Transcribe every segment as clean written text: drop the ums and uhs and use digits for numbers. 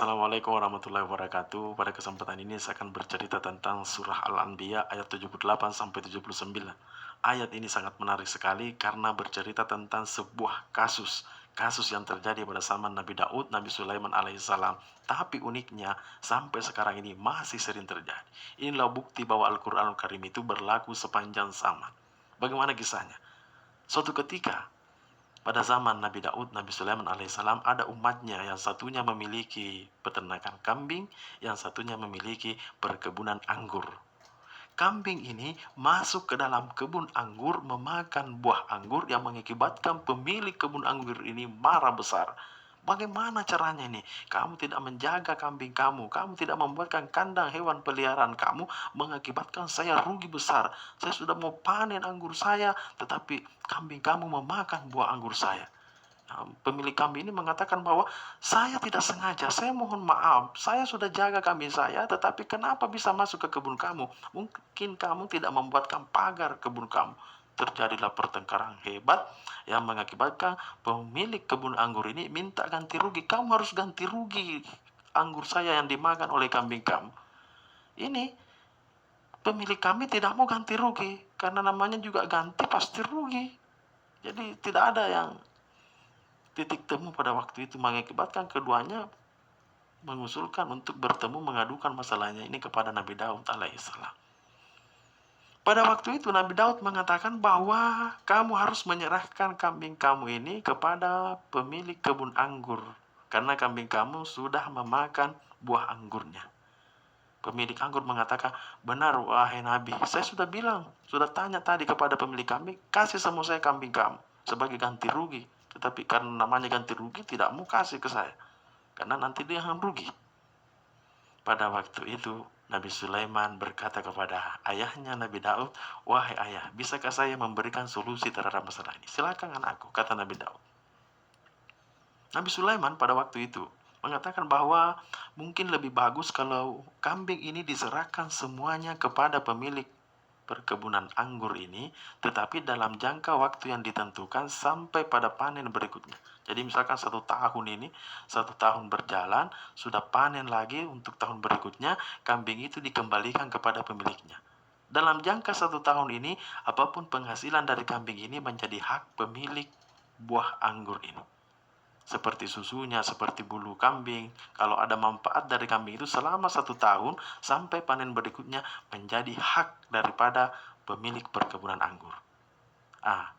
Assalamualaikum warahmatullahi wabarakatuh. Pada kesempatan ini saya akan bercerita tentang surah Al-Anbiya ayat 78 sampai 79. Ayat ini sangat menarik sekali karena bercerita tentang sebuah kasus yang terjadi pada zaman Nabi Daud, Nabi Sulaiman alaihissalam. Tapi uniknya sampai sekarang ini masih sering terjadi. Inilah bukti bahwa Al-Qur'anul Karim itu berlaku sepanjang zaman. Bagaimana kisahnya? Suatu ketika pada zaman Nabi Daud, Nabi Sulaiman alaihissalam, ada umatnya yang satunya memiliki peternakan kambing, yang satunya memiliki perkebunan anggur. Kambing ini masuk ke dalam kebun anggur memakan buah anggur yang mengakibatkan pemilik kebun anggur ini marah besar. Bagaimana caranya ini? Kamu tidak menjaga kambing kamu, kamu tidak membuatkan kandang hewan peliharaan kamu, mengakibatkan saya rugi besar. Saya sudah mau panen anggur saya, tetapi kambing kamu memakan buah anggur saya. Nah, pemilik kambing ini mengatakan bahwa saya tidak sengaja, saya mohon maaf, saya sudah jaga kambing saya, tetapi kenapa bisa masuk ke kebun kamu? Mungkin kamu tidak membuatkan pagar kebun kamu. Terjadilah pertengkaran hebat yang mengakibatkan pemilik kebun anggur ini minta ganti rugi. Kamu harus ganti rugi anggur saya yang dimakan oleh kambing kamu. Ini pemilik kami tidak mau ganti rugi, karena namanya juga ganti pasti rugi. Jadi tidak ada yang titik temu pada waktu itu, mengakibatkan keduanya mengusulkan untuk bertemu mengadukan masalahnya ini kepada Nabi Daud alaihissalam. Pada waktu itu Nabi Daud mengatakan bahwa kamu harus menyerahkan kambing kamu ini kepada pemilik kebun anggur, karena kambing kamu sudah memakan buah anggurnya. Pemilik anggur mengatakan, benar wahai Nabi, saya sudah bilang, sudah tanya tadi kepada pemilik kambing, kasih semua saya kambing kamu sebagai ganti rugi. Tetapi karena namanya ganti rugi, tidak mau kasih ke saya, karena nanti dia akan rugi. Pada waktu itu Nabi Sulaiman berkata kepada ayahnya Nabi Daud, wahai ayah, bisakah saya memberikan solusi terhadap masalah ini? Silakan anakku, kata Nabi Daud. Nabi Sulaiman pada waktu itu mengatakan bahwa mungkin lebih bagus kalau kambing ini diserahkan semuanya kepada pemilik perkebunan anggur ini, tetapi dalam jangka waktu yang ditentukan sampai pada panen berikutnya. Jadi misalkan 1 tahun ini, 1 tahun berjalan, sudah panen lagi untuk tahun berikutnya, kambing itu dikembalikan kepada pemiliknya. Dalam jangka 1 tahun ini, apapun penghasilan dari kambing ini menjadi hak pemilik buah anggur ini. Seperti susunya, seperti bulu kambing. Kalau ada manfaat dari kambing itu selama 1 tahun sampai panen berikutnya menjadi hak daripada pemilik perkebunan anggur.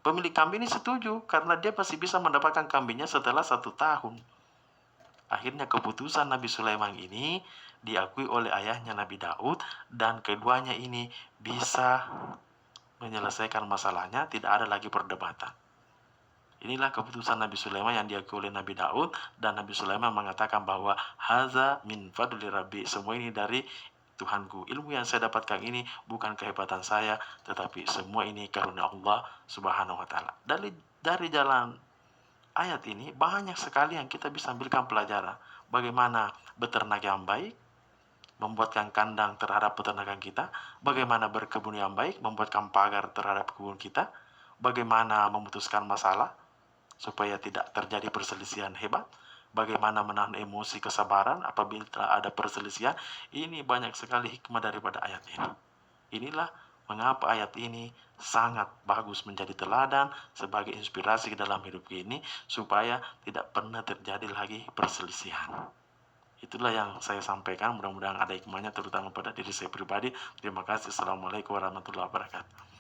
Pemilik kambing ini setuju karena dia masih bisa mendapatkan kambingnya setelah 1 tahun. Akhirnya keputusan Nabi Sulaiman ini diakui oleh ayahnya Nabi Daud, dan keduanya ini bisa menyelesaikan masalahnya, tidak ada lagi perdebatan. Inilah keputusan Nabi Sulaiman yang diakui oleh Nabi Daud, dan Nabi Sulaiman mengatakan bahwa haza min fadli rabbi, semua ini dari Tuhanku. Ilmu yang saya dapatkan ini bukan kehebatan saya, tetapi semua ini karunia Allah Subhanahu wa taala. Dari jalan ayat ini banyak sekali yang kita bisa ambilkan pelajaran. Bagaimana beternak yang baik, membuatkan kandang terhadap peternakan kita, bagaimana berkebun yang baik, membuatkan pagar terhadap kebun kita, bagaimana memutuskan masalah supaya tidak terjadi perselisihan hebat, bagaimana menahan emosi kesabaran apabila ada perselisihan. Ini banyak sekali hikmah daripada ayat ini. Inilah mengapa ayat ini sangat bagus menjadi teladan sebagai inspirasi dalam hidup ini, supaya tidak pernah terjadi lagi perselisihan. Itulah yang saya sampaikan, mudah-mudahan ada hikmahnya terutama pada diri saya pribadi. Terima kasih. Assalamualaikum warahmatullahi wabarakatuh.